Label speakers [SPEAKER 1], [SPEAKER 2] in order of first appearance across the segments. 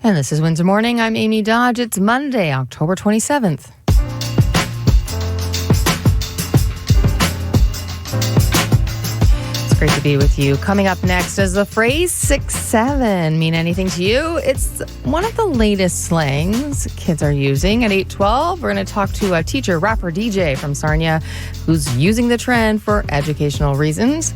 [SPEAKER 1] And this is Windsor Morning. I'm Amy Dodge. It's Monday, October 27th. It's great to be with you. Coming up next, does the phrase 6'7" mean anything to you? It's one of the latest slangs kids are using. At 8:12, we're going to talk to a teacher, rapper, DJ from Sarnia who's using the trend for educational reasons.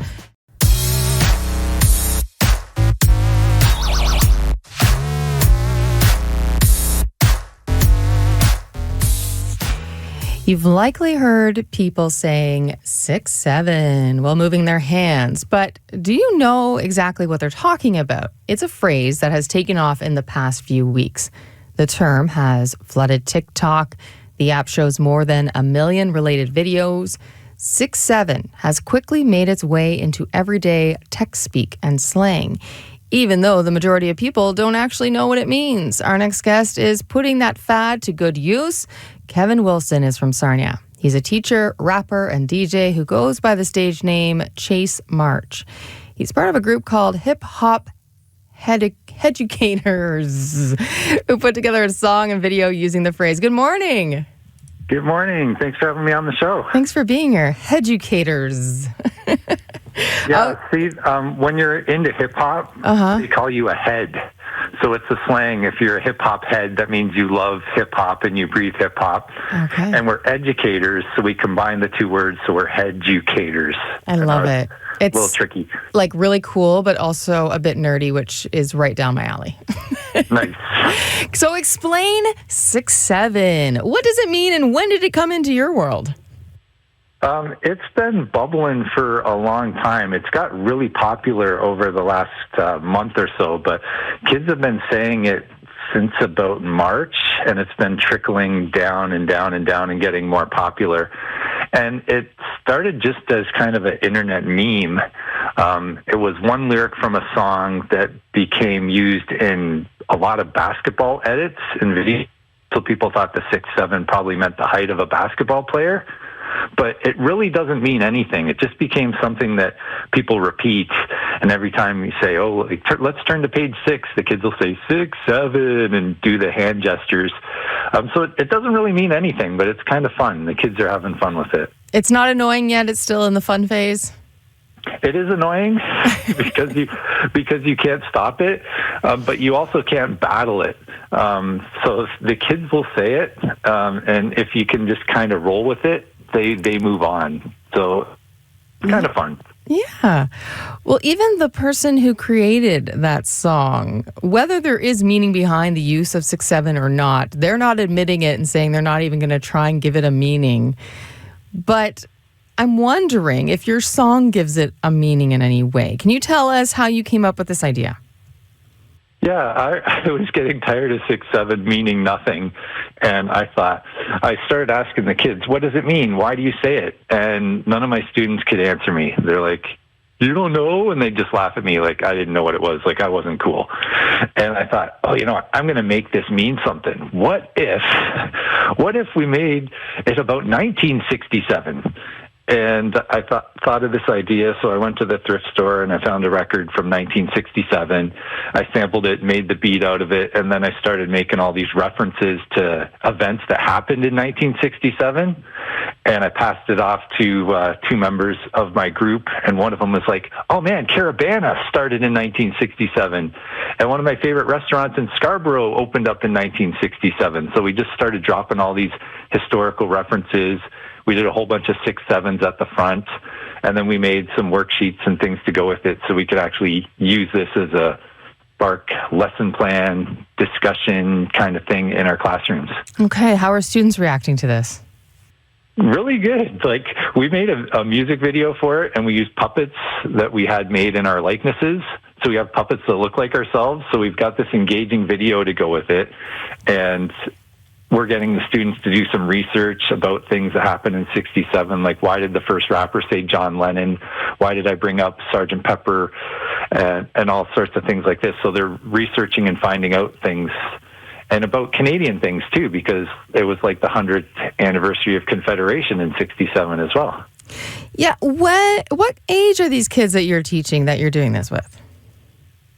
[SPEAKER 1] You've likely heard people saying 6'7" while moving their hands, but do you know exactly what they're talking about? It's a phrase that has taken off in the past few weeks. The term has flooded TikTok. The app shows more than 1 million related videos. 6'7" has quickly made its way into everyday tech speak and slang, even though the majority of people don't actually know what it means. Our next guest is putting that fad to good use. Kevin Wilson is from Sarnia. He's a teacher, rapper, and DJ who goes by the stage name Chase March. He's part of a group called Hip Hop Headucatorz, who put together a song and video using the phrase. Good morning.
[SPEAKER 2] Good morning. Thanks for having me on the show.
[SPEAKER 1] Thanks for being here. Headucatorz.
[SPEAKER 2] Yeah, see, when you're into hip-hop, they call you a head. So it's a slang. If you're a hip-hop head, that means you love hip-hop and you breathe hip-hop. Okay. And we're educators, so we combine the two words, so we're headucators.
[SPEAKER 1] I love it. It's
[SPEAKER 2] a little tricky.
[SPEAKER 1] Like really cool, but also a bit nerdy, which is right down my alley.
[SPEAKER 2] Nice.
[SPEAKER 1] So explain 6'7". What does it mean and when did it come into your world?
[SPEAKER 2] It's been bubbling for a long time. It's got really popular over the last month or so, but kids have been saying it since about March, and it's been trickling down and down and down and getting more popular. And it started just as kind of an internet meme. It was one lyric from a song that became used in a lot of basketball edits and videos. So people thought the 6'7" probably meant the height of a basketball player. But it really doesn't mean anything. It just became something that people repeat. And every time you say, oh, let's turn to page 6, the kids will say 6'7" and do the hand gestures. So it doesn't really mean anything, but it's kind of fun. The kids are having fun with it.
[SPEAKER 1] It's not annoying yet. It's still in the fun phase.
[SPEAKER 2] It is annoying because you can't stop it, but you also can't battle it. So the kids will say it, and if you can just kind of roll with it, they move on. So it's kind of fun.
[SPEAKER 1] Yeah. Well, even the person who created that song, whether there is meaning behind the use of 6'7" or not, they're not admitting it and saying they're not even going to try and give it a meaning. But I'm wondering if your song gives it a meaning in any way. Can you tell us how you came up with this idea?
[SPEAKER 2] Yeah, I was getting tired of 6'7" meaning nothing. And I started asking the kids, what does it mean? Why do you say it? And none of my students could answer me. They're like, you don't know? And they just laugh at me like I didn't know what it was, like I wasn't cool. And I thought, oh, you know what? I'm going to make this mean something. What if we made it about 1967? And I thought of this idea, so I went to the thrift store and I found a record from 1967. I sampled it, made the beat out of it, and then I started making all these references to events that happened in 1967. And I passed it off to 2 members of my group, and one of them was like, oh man, Caravana started in 1967. And one of my favorite restaurants in Scarborough opened up in 1967. So we just started dropping all these historical references. We did a whole bunch of 6'7" at the front, and then we made some worksheets and things to go with it so we could actually use this as a Spark lesson plan, discussion kind of thing in our classrooms.
[SPEAKER 1] Okay, how are students reacting to this?
[SPEAKER 2] Really good. Like, we made a music video for it, and we used puppets that we had made in our likenesses. So we have puppets that look like ourselves, so we've got this engaging video to go with it, and we're getting the students to do some research about things that happened in 67, like why did the first rapper say John Lennon? Why did I bring up Sgt. Pepper? And all sorts of things like this. So they're researching and finding out things, and about Canadian things too, because it was like the 100th anniversary of Confederation in 67 as well.
[SPEAKER 1] Yeah. What age are these kids that you're teaching that you're doing this with?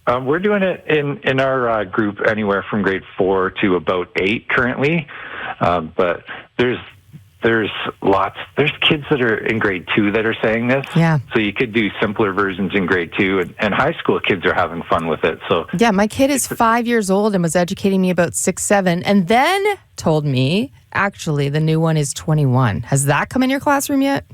[SPEAKER 2] We're doing it in our group anywhere from grade 4 to about 8 currently. But there's kids that are in grade 2 that are saying this.
[SPEAKER 1] Yeah.
[SPEAKER 2] So you could do simpler versions in grade 2, and high school kids are having fun with it. So
[SPEAKER 1] yeah, my kid is 5 years old and was educating me about 6'7", and then told me, actually, the new one is 21. Has that come in your classroom yet?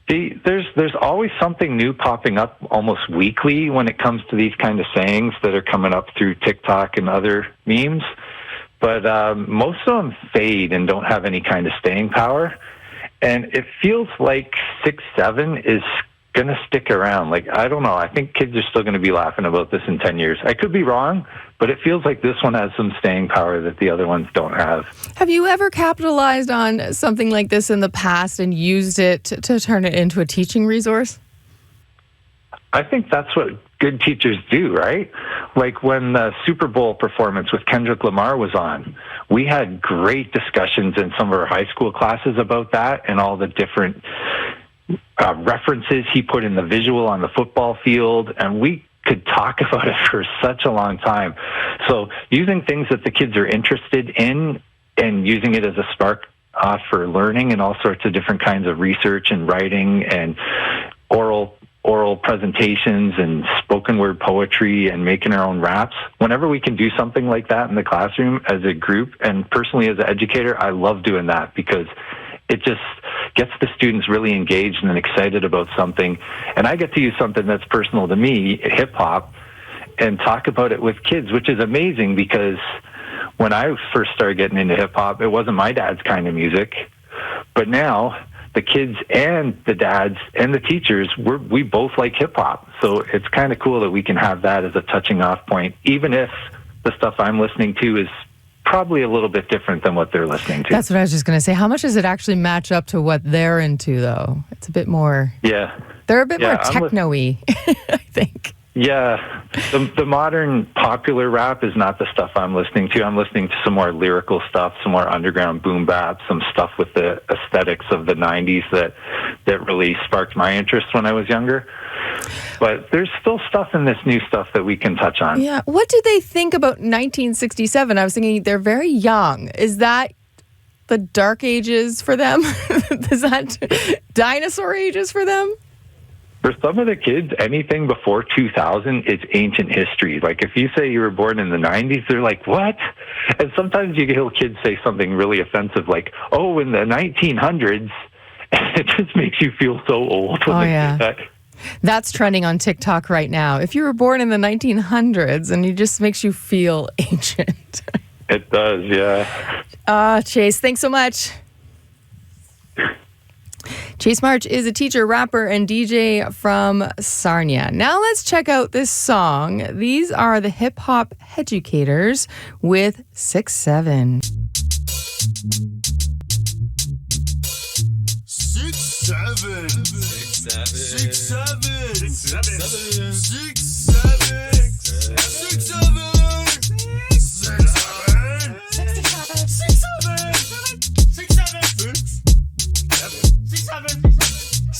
[SPEAKER 2] See, there's always something new popping up almost weekly when it comes to these kind of sayings that are coming up through TikTok and other memes. But most of them fade and don't have any kind of staying power. And it feels like 6'7" is going to stick around. Like, I don't know. I think kids are still going to be laughing about this in 10 years. I could be wrong, but it feels like this one has some staying power that the other ones don't have.
[SPEAKER 1] Have you ever capitalized on something like this in the past and used it to turn it into a teaching resource?
[SPEAKER 2] I think that's what good teachers do, right? Like when the Super Bowl performance with Kendrick Lamar was on, we had great discussions in some of our high school classes about that and all the different references he put in the visual on the football field, and we could talk about it for such a long time. So using things that the kids are interested in and using it as a spark for learning and all sorts of different kinds of research and writing and oral presentations and spoken word poetry and making our own raps. Whenever we can do something like that in the classroom as a group, and personally as an educator, I love doing that because it just gets the students really engaged and excited about something. And I get to use something that's personal to me, hip hop, and talk about it with kids, which is amazing because when I first started getting into hip hop, it wasn't my dad's kind of music. But now the kids and the dads and the teachers, we both like hip hop. So it's kind of cool that we can have that as a touching off point, even if the stuff I'm listening to is probably a little bit different than what they're listening to.
[SPEAKER 1] That's what I was just going to say. How much does it actually match up to what they're into, though? It's a bit more...
[SPEAKER 2] Yeah.
[SPEAKER 1] They're a bit more techno-y, I think.
[SPEAKER 2] Yeah. The modern popular rap is not the stuff I'm listening to. I'm listening to some more lyrical stuff, some more underground boom bap, some stuff with the aesthetics of the 90s that really sparked my interest when I was younger. But there's still stuff in this new stuff that we can touch on.
[SPEAKER 1] Yeah. What do they think about 1967? I was thinking they're very young. Is that the dark ages for them? Is that dinosaur ages for them?
[SPEAKER 2] For some of the kids, anything before 2000 is ancient history. Like if you say you were born in the 90s, they're like, what? And sometimes you hear kids say something really offensive like, oh, in the 1900s. And it just makes you feel so old when they say that.
[SPEAKER 1] That's trending on TikTok right now. If you were born in the 1900s, and it just makes you feel ancient.
[SPEAKER 2] It does, yeah.
[SPEAKER 1] Chase, thanks so much. Chase March is a teacher, rapper, and DJ from Sarnia. Now let's check out this song. These are the Hip Hop Headucatorz with 6'7".
[SPEAKER 3] 6'7". 6'7". 6'7".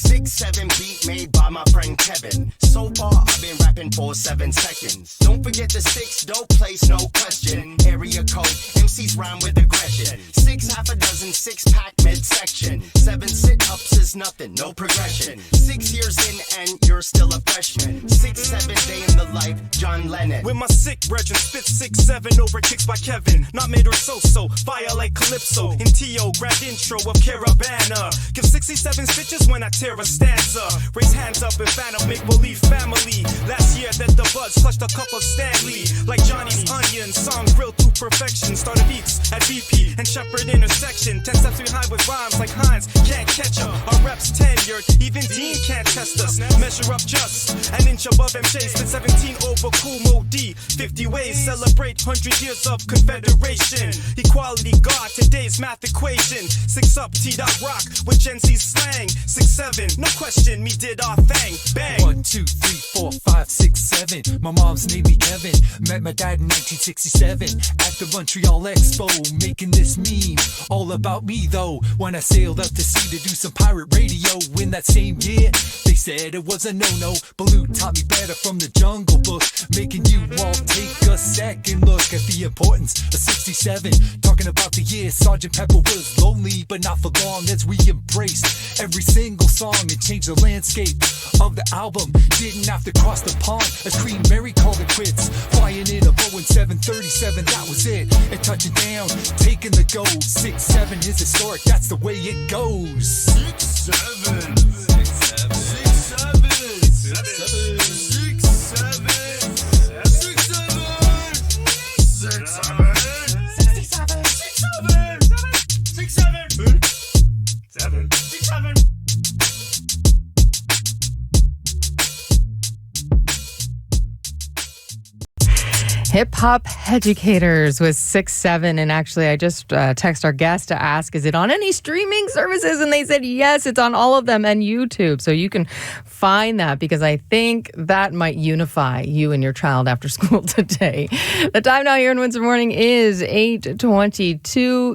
[SPEAKER 3] 6'7" beat made by my friend Kevin. So far, I've been rapping for 7 seconds. Don't forget the 6, dope place, no question. Area code, MCs rhyme with aggression. 6, half a dozen, 6-pack midsection. 7 sit-ups is nothing, no progression. 6 years in and you're still a freshman. 6'7" day in the life, John Lennon.
[SPEAKER 4] With my sick brethren, spit 6'7" over kicks by Kevin. Not made or so-so, fire like Calypso. In T.O., grand intro of Caravana. Give 67 stitches when I tear a stanza. Raise hands up if Phantom make believe family. Last year that the buds clutched a cup of Stanley. Like Johnny's Onion, song grilled to perfection. Started beats at VP and Shepherd intersection. 10 steps behind with rhymes like Hines can't catch up. Our reps tenured, even Dean can't test us. Measure up just an inch above MJ. Spit 17 over Cool Mo D. 50 ways, celebrate 100 years of Confederation. Equality God, today's math equation. 6 up, T-Dot rock with Gen Z slang. 6'7", no question, me did our thing. Bang.
[SPEAKER 5] 1, 2, 3, 4, 5, 6, 7. My mom's named me Kevin. Met my dad in 1967 at at the Montreal Expo, making this meme all about me though. When I sailed out to sea to do some pirate radio in that same year, they said it was a no-no. Baloo taught me better from the Jungle Book, making you all take a second look at the importance of 67. Talking about the year Sgt. Pepper was lonely, but not for long, as we embraced every single song and changed the landscape of the album. Didn't have to cross the pond, as Queen Mary called it quits. Flying in a Boeing 737, that was it. And touching down, taking the go. 6-7 is historic, that's the way it goes.
[SPEAKER 3] 6-7. 6-7. 6-7. 6-7.
[SPEAKER 1] Hip Hop Headucatorz was 6-7, and actually I just text our guest to ask, is it on any streaming services? And they said yes, it's on all of them and YouTube, so you can find that, because I think that might unify you and your child after school today. The time now here in Windsor Morning is 8:22.